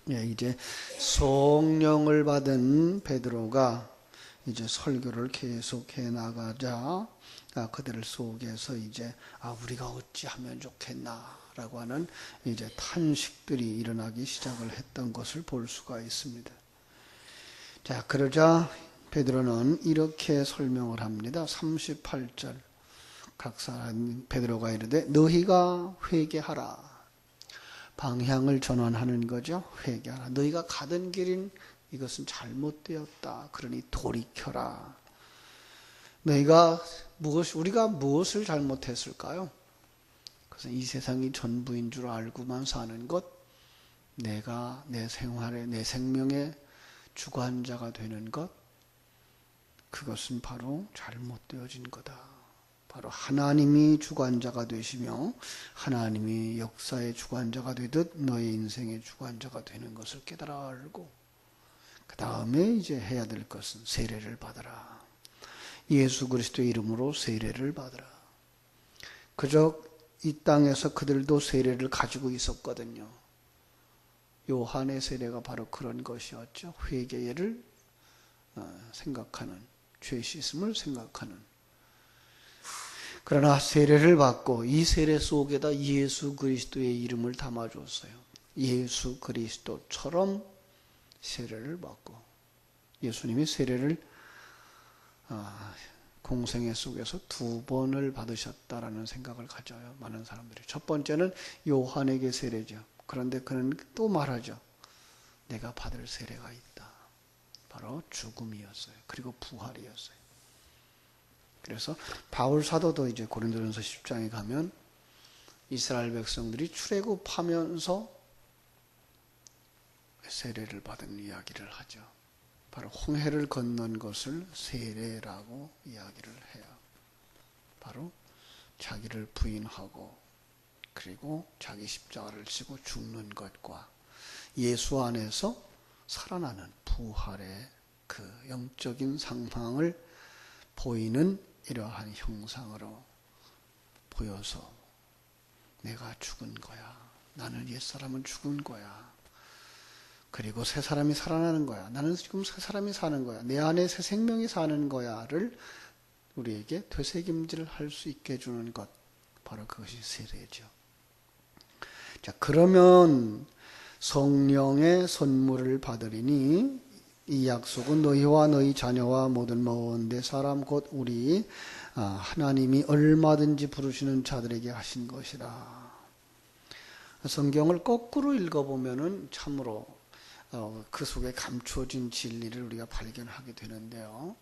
예, 이제 성령을 받은 베드로가 이제 설교를 계속해 나가자 그들 속에서 이제 우리가 어찌하면 좋겠나라고 하는 이제 탄식들이 일어나기 시작을 했던 것을 볼 수가 있습니다. 자, 그러자 베드로는 이렇게 설명을 합니다. 38절 각 사람 베드로가 이르되 너희가 회개하라. 방향을 전환하는 거죠. 회개하라. 너희가 가던 길인 이것은 잘못되었다. 그러니 돌이켜라. 우리가 무엇을 잘못했을까요? 그래서 이 세상이 전부인 줄 알고만 사는 것, 내가 내 생활에, 내 생명의 주관자가 되는 것, 그것은 바로 잘못되어진 거다. 바로 하나님이 주관자가 되시며 하나님이 역사의 주관자가 되듯 너의 인생의 주관자가 되는 것을 깨달아 알고 그 다음에 이제 해야 될 것은 세례를 받아라. 예수 그리스도의 이름으로 세례를 받아라. 그저 이 땅에서 그들도 세례를 가지고 있었거든요. 요한의 세례가 바로 그런 것이었죠. 회개를 생각하는, 죄 씻음을 생각하는. 그러나 세례를 받고 이 세례 속에다 예수 그리스도의 이름을 담아줬어요. 예수 그리스도처럼 세례를 받고 예수님이 세례를 공생애 속에서 2번을 받으셨다라는 생각을 가져요. 많은 사람들이. 첫 번째는 요한에게 세례죠. 그런데 그는 또 말하죠. 내가 받을 세례가 있다. 바로 죽음이었어요. 그리고 부활이었어요. 그래서 바울 사도도 이제 고린도전서 10장에 가면 이스라엘 백성들이 출애굽하면서 세례를 받은 이야기를 하죠. 바로 홍해를 건넌 것을 세례라고 이야기를 해요. 바로 자기를 부인하고 그리고 자기 십자가를 지고 죽는 것과 예수 안에서 살아나는 부활의 그 영적인 상황을 보이는 이러한 형상으로 보여서 내가 죽은 거야. 나는 옛사람은 죽은 거야. 그리고 새 사람이 살아나는 거야. 나는 지금 새 사람이 사는 거야. 내 안에 새 생명이 사는 거야를 우리에게 되새김질 할 수 있게 해주는 것. 바로 그것이 세례죠. 자, 그러면 성령의 선물을 받으리니 이 약속은 너희와 너희 자녀와 모든 먼 데 사람 곧 우리 하나님이 얼마든지 부르시는 자들에게 하신 것이라. 성경을 거꾸로 읽어보면은 참으로 그 속에 감추어진 진리를 우리가 발견하게 되는데요.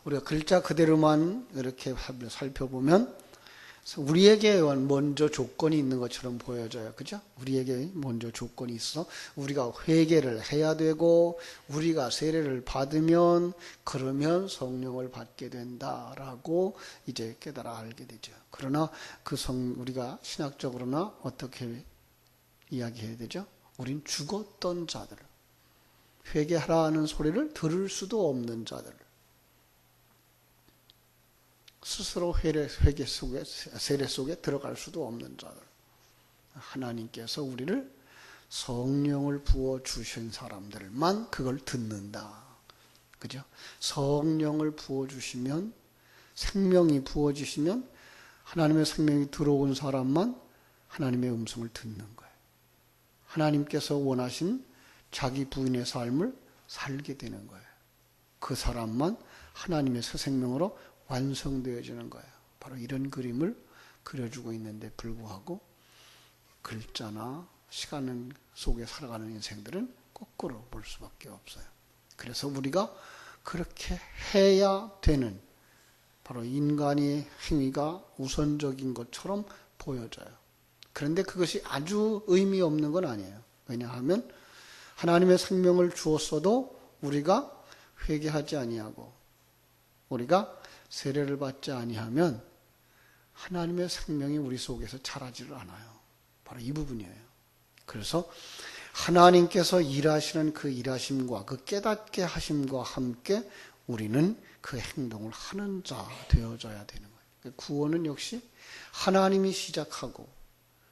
우리가 글자 그대로만 이렇게 살펴보면 우리에게 먼저 조건이 있는 것처럼 보여져요. 그죠? 우리에게 먼저 조건이 있어 우리가 회개를 해야 되고 우리가 세례를 받으면 그러면 성령을 받게 된다라고 이제 깨달아 알게 되죠. 그러나 우리가 신학적으로나 어떻게 이야기해야 되죠? 우린 죽었던 자들, 회개하라는 소리를 들을 수도 없는 자들, 스스로 세례 속에 들어갈 수도 없는 자들. 하나님께서 우리를 성령을 부어주신 사람들만 그걸 듣는다. 그죠? 성령을 부어주시면, 생명이 부어지시면 하나님의 생명이 들어온 사람만 하나님의 음성을 듣는 거예요. 하나님께서 원하신 자기 부인의 삶을 살게 되는 거예요. 그 사람만 하나님의 새 생명으로 완성되어지는 거예요. 바로 이런 그림을 그려주고 있는데 불구하고 글자나 시간 속에 살아가는 인생들은 거꾸로 볼 수밖에 없어요. 그래서 우리가 그렇게 해야 되는 바로 인간의 행위가 우선적인 것처럼 보여져요. 그런데 그것이 아주 의미 없는 건 아니에요. 왜냐하면 하나님의 생명을 주었어도 우리가 회개하지 아니하고 우리가 세례를 받지 아니하면 하나님의 생명이 우리 속에서 자라지를 않아요. 바로 이 부분이에요. 그래서 하나님께서 일하시는 그 일하심과 그 깨닫게 하심과 함께 우리는 그 행동을 하는 자 되어져야 되는 거예요. 구원은 역시 하나님이 시작하고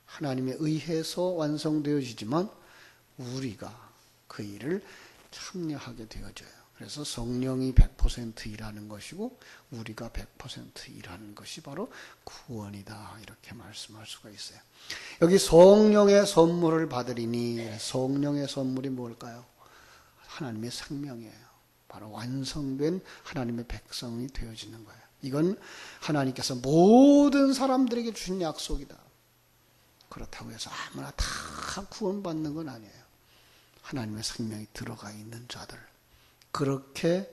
하나님에 의해서 완성되어지지만 우리가 그 일을 참여하게 되어져요. 그래서 성령이 100% 일하는 것이고 우리가 100% 일하는 것이 바로 구원이다. 이렇게 말씀할 수가 있어요. 여기 성령의 선물을 받으리니, 성령의 선물이 뭘까요? 하나님의 생명이에요. 바로 완성된 하나님의 백성이 되어지는 거예요. 이건 하나님께서 모든 사람들에게 주신 약속이다. 그렇다고 해서 아무나 다 구원받는 건 아니에요. 하나님의 생명이 들어가 있는 자들, 그렇게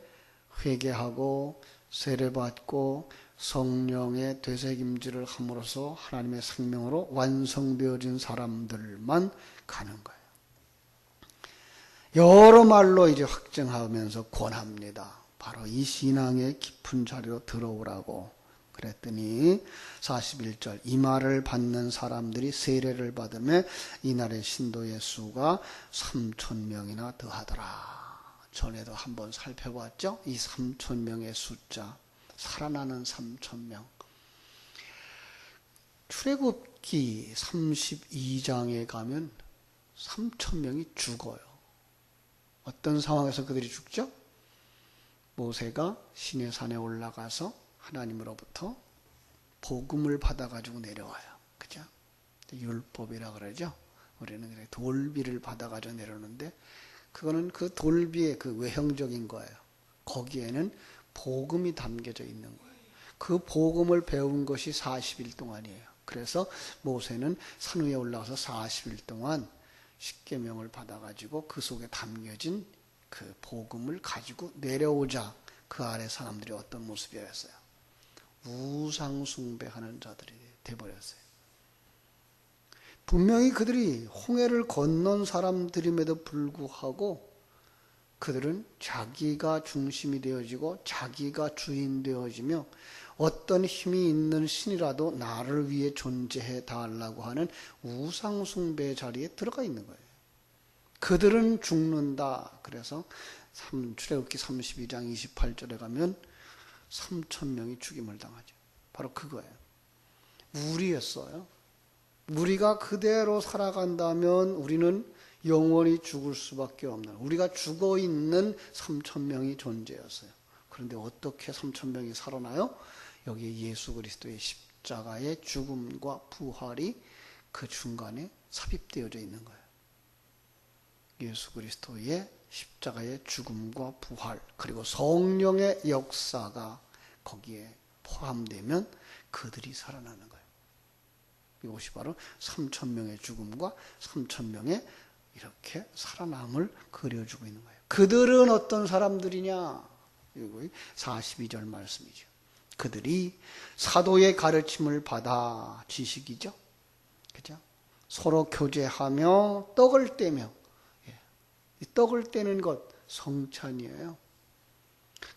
회개하고 세례받고 성령의 되새김질을 함으로써 하나님의 생명으로 완성되어진 사람들만 가는 거예요. 여러 말로 이제 확증하면서 권합니다. 바로 이 신앙의 깊은 자리로 들어오라고 그랬더니 41절, 이 말을 받는 사람들이 세례를 받으며 이날의 신도의 수가 3,000명이나 더하더라. 전에도 한번 살펴봤죠? 이 3,000명의 숫자, 살아나는 3,000명. 출애굽기 32장에 가면 3,000명이 죽어요. 어떤 상황에서 그들이 죽죠? 모세가 시내 산에 올라가서 하나님으로부터 복음을 받아가지고 내려와요. 그죠? 율법이라 그러죠? 우리는 돌비를 받아가지고 내려오는데, 그거는 그 돌비의 그 외형적인 거예요. 거기에는 복음이 담겨져 있는 거예요. 그 복음을 배운 것이 40일 동안이에요. 그래서 모세는 산 위에 올라가서 40일 동안 십계명을 받아가지고 그 속에 담겨진 그 복음을 가지고 내려오자 그 아래 사람들이 어떤 모습이었어요? 우상 숭배하는 자들이 돼버렸어요. 분명히 그들이 홍해를 건넌 사람들임에도 불구하고 그들은 자기가 중심이 되어지고 자기가 주인 되어지며 어떤 힘이 있는 신이라도 나를 위해 존재해 달라고 하는 우상 숭배의 자리에 들어가 있는 거예요. 그들은 죽는다. 그래서 출애굽기 32장 28절에 가면 3,000명이 죽임을 당하죠. 바로 그거예요. 우리였어요. 우리가 그대로 살아간다면 우리는 영원히 죽을 수밖에 없는, 우리가 죽어있는 3,000명이 존재였어요. 그런데 어떻게 3,000명이 살아나요? 여기에 예수 그리스도의 십자가의 죽음과 부활이 그 중간에 삽입되어져 있는 거예요. 예수 그리스도의 십자가의 죽음과 부활, 그리고 성령의 역사가 거기에 포함되면 그들이 살아나는 거예요. 이것이 바로 3,000명의 죽음과 3,000명의 이렇게 살아남을 그려주고 있는 거예요. 그들은 어떤 사람들이냐? 이거 42절 말씀이죠. 그들이 사도의 가르침을 받아, 지식이죠. 그죠? 서로 교제하며 떡을 떼며, 이 떡을 떼는 것 성찬이에요.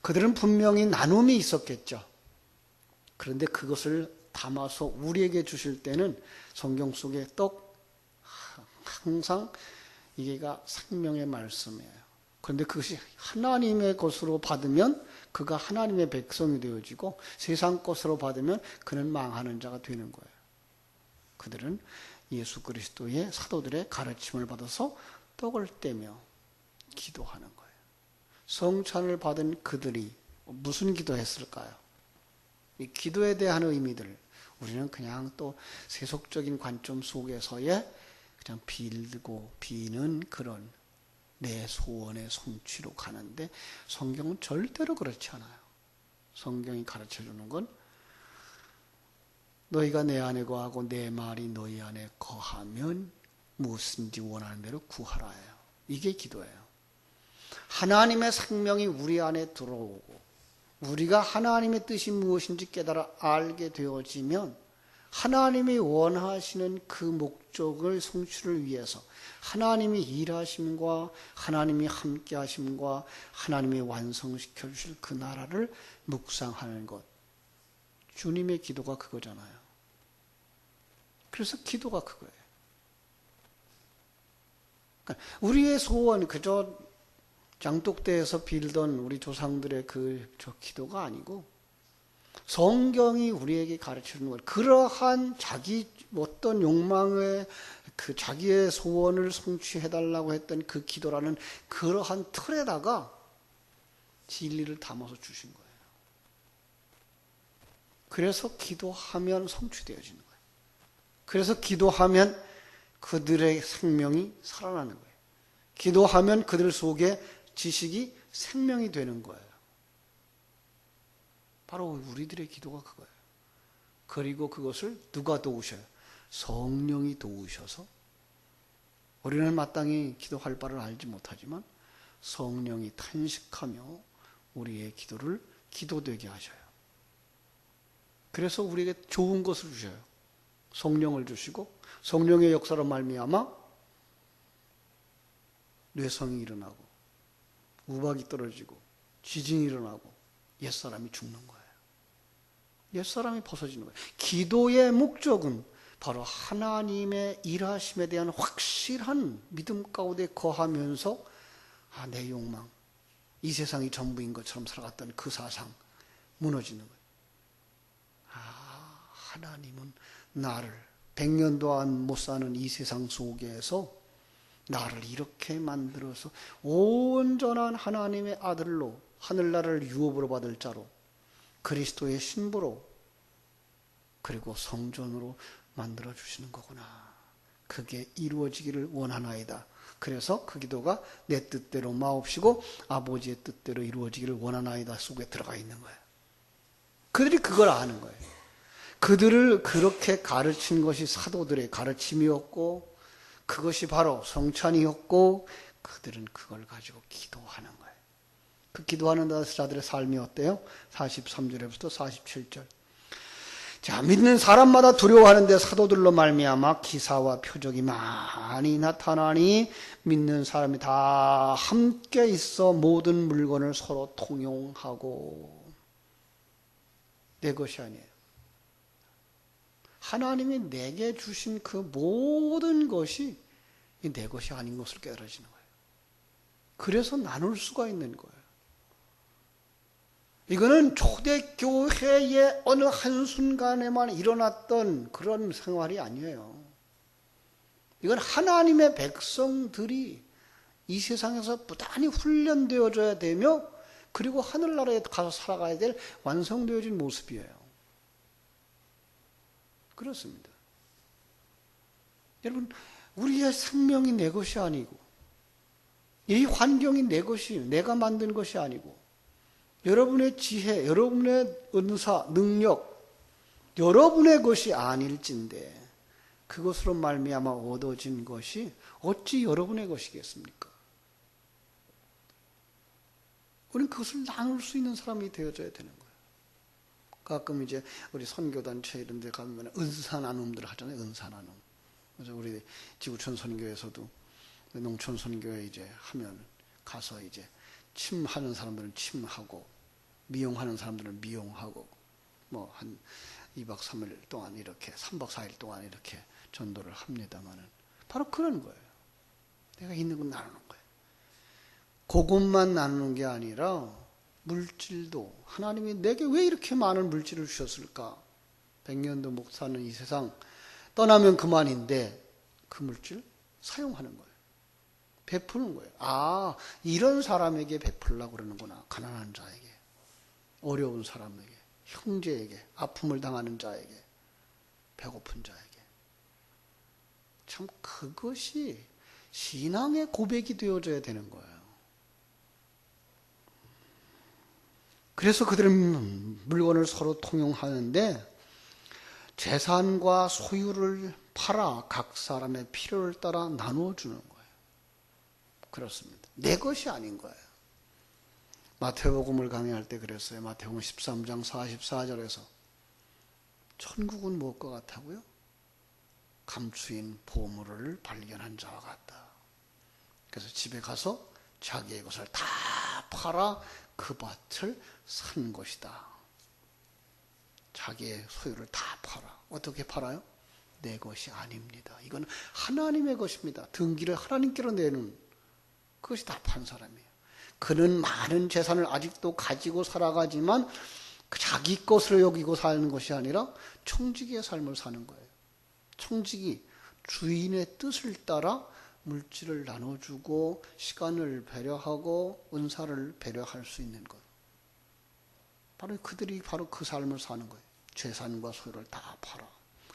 그들은 분명히 나눔이 있었겠죠. 그런데 그것을 담아서 우리에게 주실 때는 성경 속에 떡, 항상 이게가 생명의 말씀이에요. 그런데 그것이 하나님의 것으로 받으면 그가 하나님의 백성이 되어지고 세상 것으로 받으면 그는 망하는 자가 되는 거예요. 그들은 예수 그리스도의 사도들의 가르침을 받아서 떡을 떼며 기도하는 거예요. 성찬을 받은 그들이 무슨 기도했을까요? 이 기도에 대한 의미들, 우리는 그냥 또 세속적인 관점 속에서의 그냥 빌고 비는 그런 내 소원의 성취로 가는데 성경은 절대로 그렇지 않아요. 성경이 가르쳐주는 건 너희가 내 안에 거하고 내 말이 너희 안에 거하면 무엇인지 원하는 대로 구하라예요. 이게 기도예요. 하나님의 생명이 우리 안에 들어오고 우리가 하나님의 뜻이 무엇인지 깨달아 알게 되어지면 하나님이 원하시는 그 목적을 성취를 위해서 하나님이 일하심과 하나님이 함께 하심과 하나님이 완성시켜 주실 그 나라를 묵상하는 것, 주님의 기도가 그거잖아요. 그래서 기도가 그거예요. 그러니까 우리의 소원, 그저 장독대에서 빌던 우리 조상들의 저 기도가 아니고 성경이 우리에게 가르치는 것, 그러한 자기 어떤 욕망의 그 자기의 소원을 성취해달라고 했던 그 기도라는 그러한 틀에다가 진리를 담아서 주신 거예요. 그래서 기도하면 성취되어지는 거예요. 그래서 기도하면 그들의 생명이 살아나는 거예요. 기도하면 그들 속에 지식이 생명이 되는 거예요. 바로 우리들의 기도가 그거예요. 그리고 그것을 누가 도우셔요? 성령이 도우셔서 우리는 마땅히 기도할 바를 알지 못하지만 성령이 탄식하며 우리의 기도를 기도되게 하셔요. 그래서 우리에게 좋은 것을 주셔요. 성령을 주시고 성령의 역사로 말미암아 뇌성이 일어나고 우박이 떨어지고 지진이 일어나고 옛사람이 죽는 거예요. 옛사람이 벗어지는 거예요. 기도의 목적은 바로 하나님의 일하심에 대한 확실한 믿음 가운데 거하면서 내 욕망, 이 세상이 전부인 것처럼 살아갔던 그 사상 무너지는 거예요. 하나님은 나를 100년도 못 사는 이 세상 속에서 나를 이렇게 만들어서 온전한 하나님의 아들로 하늘나라를 유업으로 받을 자로 그리스도의 신부로 그리고 성전으로 만들어 주시는 거구나. 그게 이루어지기를 원하나이다. 그래서 그 기도가 내 뜻대로 마옵시고 아버지의 뜻대로 이루어지기를 원하나이다 속에 들어가 있는 거예요. 그들이 그걸 아는 거예요. 그들을 그렇게 가르친 것이 사도들의 가르침이었고 그것이 바로 성찬이었고 그들은 그걸 가지고 기도하는 거예요. 그 기도하는 자들의 삶이 어때요? 43절에부터 47절. 자, 믿는 사람마다 두려워하는데 사도들로 말미암아 기사와 표적이 많이 나타나니 믿는 사람이 다 함께 있어 모든 물건을 서로 통용하고. 내 것이 아니에요. 하나님이 내게 주신 그 모든 것이 내 것이 아닌 것을 깨달아지는 거예요. 그래서 나눌 수가 있는 거예요. 이거는 초대교회의 어느 한순간에만 일어났던 그런 생활이 아니에요. 이건 하나님의 백성들이 이 세상에서 부단히 훈련되어져야 되며 그리고 하늘나라에 가서 살아가야 될 완성되어진 모습이에요. 그렇습니다. 여러분, 우리의 생명이 내 것이 아니고 이 환경이 내 것이 내가 만든 것이 아니고 여러분의 지혜, 여러분의 은사, 능력 여러분의 것이 아닐진데 그것으로 말미암아 얻어진 것이 어찌 여러분의 것이겠습니까? 우리는 그것을 나눌 수 있는 사람이 되어져야 되는 거예요. 가끔 이제 우리 선교단체 이런 데 가면 은사 나눔들 하잖아요. 은사 나눔. 그래서 우리 지구촌 선교에서도 농촌 선교에 이제 하면 가서 이제 침하는 사람들은 침하고 미용하는 사람들은 미용하고 뭐 한 2박 3일 동안 이렇게 3박 4일 동안 이렇게 전도를 합니다만은 바로 그런 거예요. 내가 있는 건 나누는 거예요. 그것만 나누는 게 아니라 물질도 하나님이 내게 왜 이렇게 많은 물질을 주셨을까? 100년도 못 사는 이 세상 떠나면 그만인데 그 물질 사용하는 거예요. 베푸는 거예요. 아, 이런 사람에게 베풀려고 그러는구나. 가난한 자에게, 어려운 사람에게, 형제에게, 아픔을 당하는 자에게, 배고픈 자에게. 참 그것이 신앙의 고백이 되어져야 되는 거예요. 그래서 그들은 물건을 서로 통용하는데 재산과 소유를 팔아 각 사람의 필요를 따라 나누어 주는 거예요. 그렇습니다. 내 것이 아닌 거예요. 마태복음을 강의할 때 그랬어요. 마태복음 13장 44절에서 천국은 무엇과 같다고요? 감추인 보물을 발견한 자와 같다. 그래서 집에 가서 자기의 것을 다 팔아 그 밭을 산 것이다. 자기의 소유를 다 팔아. 어떻게 팔아요? 내 것이 아닙니다. 이건 하나님의 것입니다. 등기를 하나님께로 내는 그것이 다 판 사람이에요. 그는 많은 재산을 아직도 가지고 살아가지만 자기 것으로 여기고 사는 것이 아니라 청지기의 삶을 사는 거예요. 청지기, 주인의 뜻을 따라 물질을 나눠주고 시간을 배려하고 은사를 배려할 수 있는 것. 바로 그들이 바로 그 삶을 사는 거예요. 재산과 소유를 다 팔아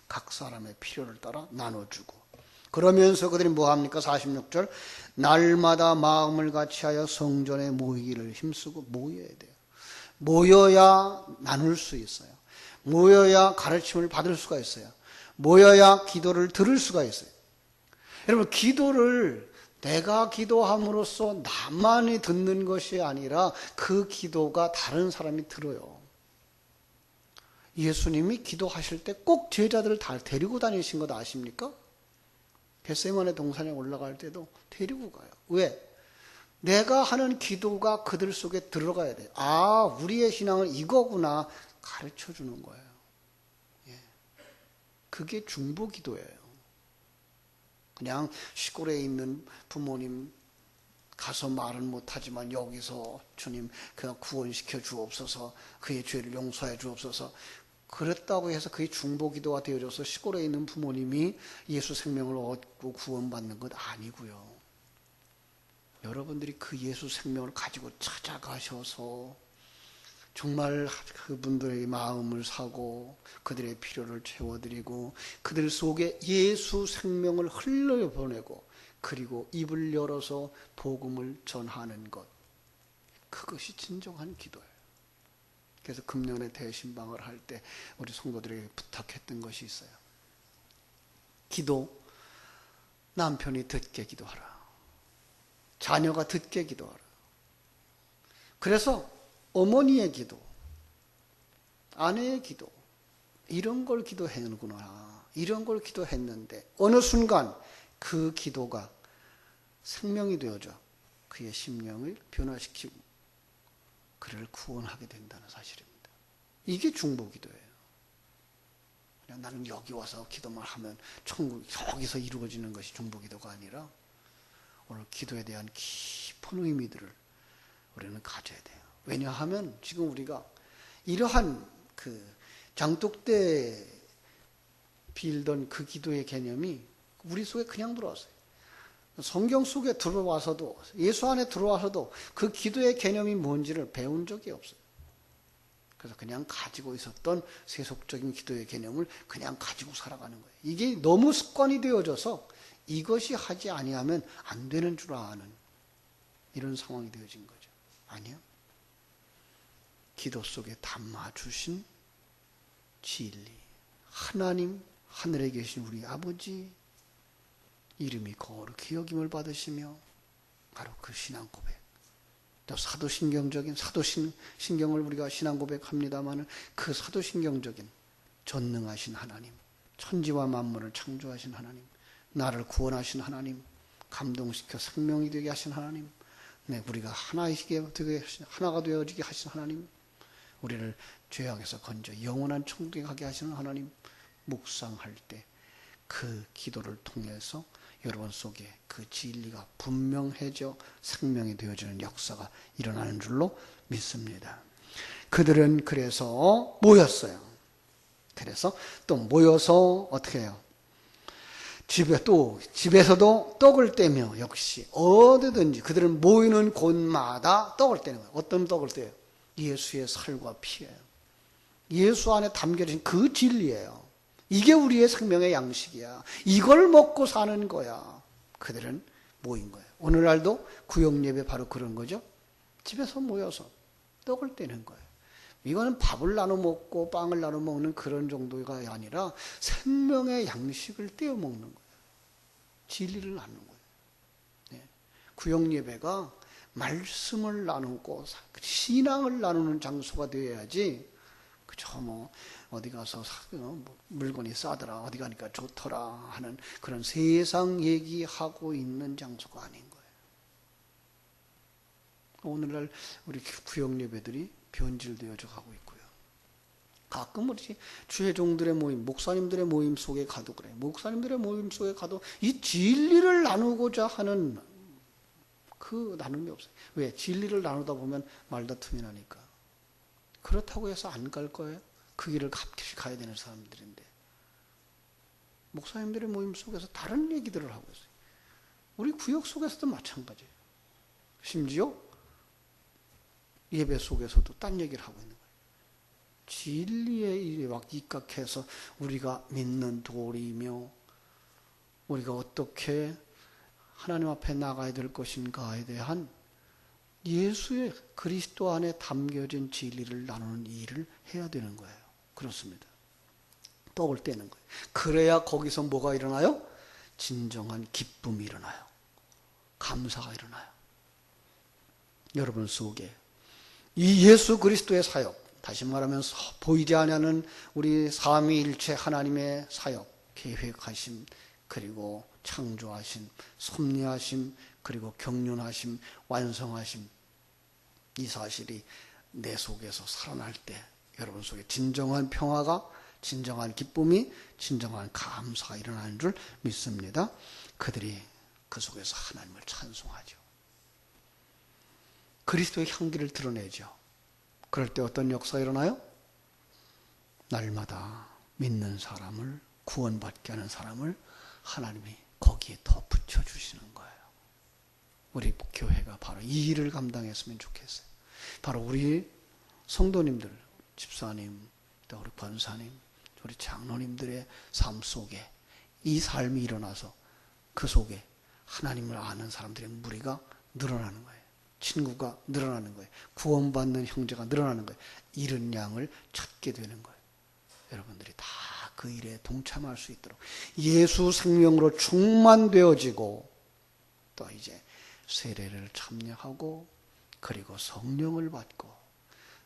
각 사람의 필요를 따라 나눠주고, 그러면서 그들이 뭐합니까? 46절, 날마다 마음을 같이하여 성전에 모이기를 힘쓰고 모여야 돼요. 모여야 나눌 수 있어요. 모여야 가르침을 받을 수가 있어요. 모여야 기도를 들을 수가 있어요. 여러분, 기도를 내가 기도함으로써 나만이 듣는 것이 아니라 그 기도가 다른 사람이 들어요. 예수님이 기도하실 때 꼭 제자들을 다 데리고 다니신 것 아십니까? 겟세마네 동산에 올라갈 때도 데리고 가요. 왜? 내가 하는 기도가 그들 속에 들어가야 돼요. 아, 우리의 신앙은 이거구나 가르쳐 주는 거예요. 예. 그게 중보 기도예요. 그냥 시골에 있는 부모님 가서 말은 못하지만 여기서 주님 그냥 구원시켜 주옵소서, 그의 죄를 용서해 주옵소서, 그랬다고 해서 그게 중보기도가 되어져서 시골에 있는 부모님이 예수 생명을 얻고 구원받는 것 아니고요. 여러분들이 그 예수 생명을 가지고 찾아가셔서 정말 그분들의 마음을 사고 그들의 필요를 채워드리고 그들 속에 예수 생명을 흘려보내고 그리고 입을 열어서 복음을 전하는 것, 그것이 진정한 기도예요. 그래서 금년에 대신방을 할 때 우리 성도들에게 부탁했던 것이 있어요. 기도, 남편이 듣게 기도하라. 자녀가 듣게 기도하라. 그래서 어머니의 기도, 아내의 기도, 이런 걸 기도했구나. 이런 걸 기도했는데 어느 순간 그 기도가 생명이 되어져 그의 심령을 변화시키고 그를 구원하게 된다는 사실입니다. 이게 중보기도예요. 그냥 나는 여기 와서 기도만 하면 천국 여기서 이루어지는 것이 중보기도가 아니라 오늘 기도에 대한 깊은 의미들을 우리는 가져야 돼요. 왜냐하면 지금 우리가 이러한 그 장독 때 빌던 그 기도의 개념이 우리 속에 그냥 들어왔어요. 성경 속에 들어와서도, 예수 안에 들어와서도 그 기도의 개념이 뭔지를 배운 적이 없어요. 그래서 그냥 가지고 있었던 세속적인 기도의 개념을 그냥 가지고 살아가는 거예요. 이게 너무 습관이 되어져서 이것이 하지 아니하면 안 되는 줄 아는 이런 상황이 되어진 거죠. 아니요. 기도 속에 담아주신 진리, 하나님, 하늘에 계신 우리 아버지 이름이 거룩히 여김을 받으시며, 바로 그 신앙 고백. 또 사도신경적인 사도신경을 우리가 신앙 고백합니다마는 그 사도신경적인 전능하신 하나님, 천지와 만물을 창조하신 하나님, 나를 구원하신 하나님, 감동시켜 생명이 되게 하신 하나님, 네, 우리가 하나가 되어지게 하신 하나님, 우리를 죄악에서 건져 영원한 천국에 가게 하시는 하나님, 묵상할 때 그 기도를 통해서 여러분 속에 그 진리가 분명해져 생명이 되어지는 역사가 일어나는 줄로 믿습니다. 그들은 그래서 모였어요. 그래서 또 모여서 어떻게 해요? 집에서도 떡을 떼며, 역시 어디든지 그들은 모이는 곳마다 떡을 떼는 거예요. 어떤 떡을 떼요? 예수의 살과 피예요. 예수 안에 담겨진 그 진리예요. 이게 우리의 생명의 양식이야. 이걸 먹고 사는 거야. 그들은 모인 거예요. 오늘날도 구역예배 바로 그런 거죠. 집에서 모여서 떡을 떼는 거예요. 이거는 밥을 나눠 먹고 빵을 나눠 먹는 그런 정도가 아니라 생명의 양식을 떼어 먹는 거예요. 진리를 나누는 거예요. 네. 구역예배가 말씀을 나누고 신앙을 나누는 장소가 되어야지, 그저 어디 가서 물건이 싸더라, 어디 가니까 좋더라 하는 그런 세상 얘기하고 있는 장소가 아닌 거예요. 오늘날 우리 구역예배들이 변질되어져 가고 있고요. 가끔 우리 주회종들의 모임, 목사님들의 모임 속에 가도 그래요. 목사님들의 모임 속에 가도 이 진리를 나누고자 하는 그 나눔이 없어요. 왜? 진리를 나누다 보면 말다툼이 나니까. 그렇다고 해서 안 갈 거예요? 그 길을 값없이 가야 되는 사람들인데. 목사님들의 모임 속에서 다른 얘기들을 하고 있어요. 우리 구역 속에서도 마찬가지예요. 심지어 예배 속에서도 딴 얘기를 하고 있는 거예요. 진리에 입각해서 우리가 믿는 도리며 우리가 어떻게 하나님 앞에 나가야 될 것인가에 대한 예수의 그리스도 안에 담겨진 진리를 나누는 일을 해야 되는 거예요. 그렇습니다. 떡을 떼는 거예요. 그래야 거기서 뭐가 일어나요? 진정한 기쁨이 일어나요. 감사가 일어나요. 여러분 속에 이 예수 그리스도의 사역, 다시 말하면 보이지 않는 우리 삼위일체 하나님의 사역, 계획하심, 그리고 창조하심, 섭리하심, 그리고 경륜하심, 완성하심, 이 사실이 내 속에서 살아날 때 여러분 속에 진정한 평화가, 진정한 기쁨이, 진정한 감사가 일어나는 줄 믿습니다. 그들이 그 속에서 하나님을 찬송하죠. 그리스도의 향기를 드러내죠. 그럴 때 어떤 역사가 일어나요? 날마다 믿는 사람을, 구원받게 하는 사람을 하나님이 거기에 더 붙여주시는 거예요. 우리 교회가 바로 이 일을 감당했으면 좋겠어요. 바로 우리 성도님들, 집사님, 또 우리 권사님, 우리 장로님들의 삶 속에 이 삶이 일어나서 그 속에 하나님을 아는 사람들의 무리가 늘어나는 거예요. 친구가 늘어나는 거예요. 구원받는 형제가 늘어나는 거예요. 잃은 양을 찾게 되는 거예요. 여러분들이 다 그 일에 동참할 수 있도록 예수 생명으로 충만되어지고 또 이제 세례를 참여하고 그리고 성령을 받고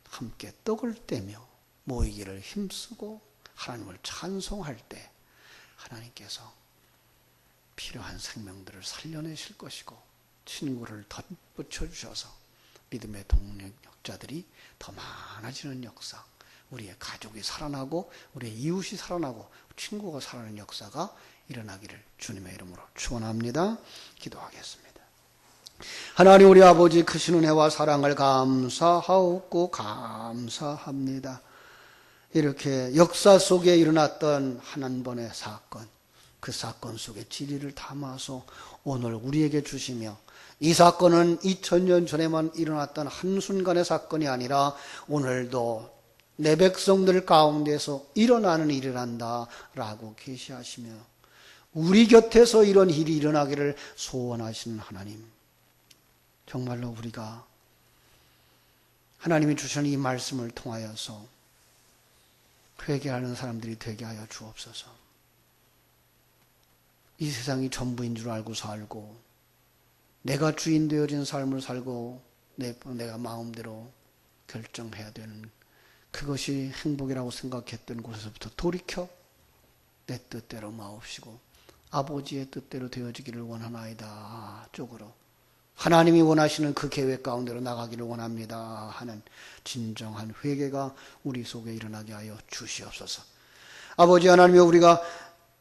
함께 떡을 떼며 모이기를 힘쓰고 하나님을 찬송할 때 하나님께서 필요한 생명들을 살려내실 것이고 친구를 덧붙여 주셔서 믿음의 동력자들이 더 많아지는 역사, 우리의 가족이 살아나고 우리의 이웃이 살아나고 친구가 살아나는 역사가 일어나기를 주님의 이름으로 축원합니다. 기도하겠습니다. 하나님 우리 아버지 크신 은혜와 사랑을 감사하옵고 감사합니다. 이렇게 역사 속에 일어났던 한 번의 사건, 그 사건 속에 진리를 담아서 오늘 우리에게 주시며 이 사건은 2000년 전에만 일어났던 한순간의 사건이 아니라 오늘도 내 백성들 가운데서 일어나는 일이란다 라고 계시하시며 우리 곁에서 이런 일이 일어나기를 소원하시는 하나님, 정말로 우리가 하나님이 주시는 이 말씀을 통하여서 회개하는 사람들이 되게 하여 주옵소서. 이 세상이 전부인 줄 알고 살고 내가 주인 되어진 삶을 살고 내가 마음대로 결정해야 되는 그것이 행복이라고 생각했던 곳에서부터 돌이켜 내 뜻대로 마옵시고 아버지의 뜻대로 되어지기를 원하나이다 쪽으로 하나님이 원하시는 그 계획 가운데로 나가기를 원합니다 하는 진정한 회개가 우리 속에 일어나게 하여 주시옵소서. 아버지 하나님이 우리가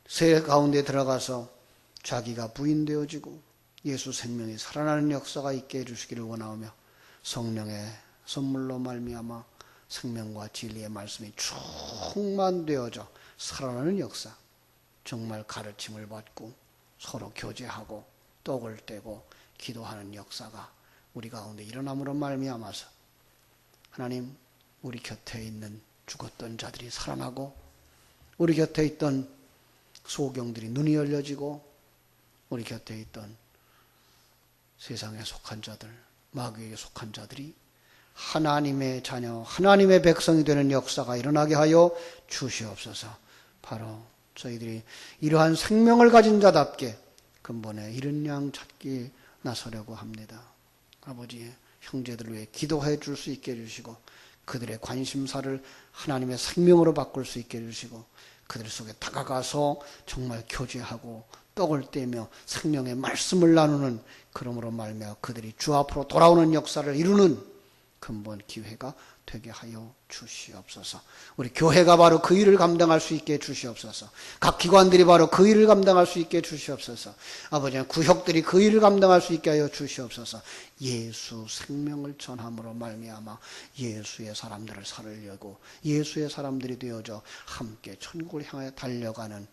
새 가운데 들어가서 자기가 부인되어지고 예수 생명이 살아나는 역사가 있게 해주시기를 원하오며 성령의 선물로 말미암아 생명과 진리의 말씀이 충만되어져 살아나는 역사, 정말 가르침을 받고 서로 교제하고 떡을 떼고 기도하는 역사가 우리 가운데 일어남으로 말미암아서 하나님 우리 곁에 있는 죽었던 자들이 살아나고 우리 곁에 있던 소경들이 눈이 열려지고 우리 곁에 있던 세상에 속한 자들, 마귀에게 속한 자들이 하나님의 자녀, 하나님의 백성이 되는 역사가 일어나게 하여 주시옵소서. 바로 저희들이 이러한 생명을 가진 자답게 근본에 이른 양 찾기 나서려고 합니다. 아버지, 형제들을 위해 기도해 줄 수 있게 해주시고 그들의 관심사를 하나님의 생명으로 바꿀 수 있게 해주시고 그들 속에 다가가서 정말 교제하고 떡을 떼며 생명의 말씀을 나누는 그러므로 말미암아 그들이 주 앞으로 돌아오는 역사를 이루는 근본 기회가 되게 하여 주시옵소서. 우리 교회가 바로 그 일을 감당할 수 있게 주시옵소서. 각 기관들이 바로 그 일을 감당할 수 있게 주시옵소서. 아버지, 구역들이 그 일을 감당할 수 있게 하여 주시옵소서. 예수 생명을 전함으로 말미암아 예수의 사람들을 살으려고 예수의 사람들이 되어져 함께 천국을 향해 달려가는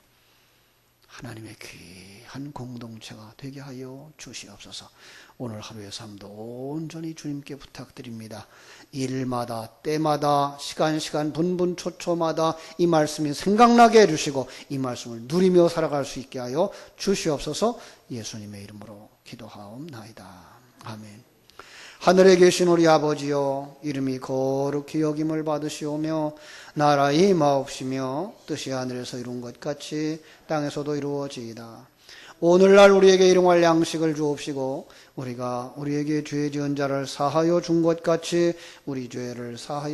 하나님의 귀한 공동체가 되게 하여 주시옵소서. 오늘 하루의 삶도 온전히 주님께 부탁드립니다. 일마다 때마다 시간 분분 초초마다 이 말씀이 생각나게 해주시고 이 말씀을 누리며 살아갈 수 있게 하여 주시옵소서. 예수님의 이름으로 기도하옵나이다. 아멘. 하늘에 계신 우리 아버지여, 이름이 거룩히 여김을 받으시오며 나라의 임하옵시며 뜻이 하늘에서 이룬 것 같이 땅에서도 이루어지이다. 오늘날 우리에게 일용할 양식을 주옵시고 우리가 우리에게 죄 지은 자를 사하여 준 것 같이 우리 죄를 사하여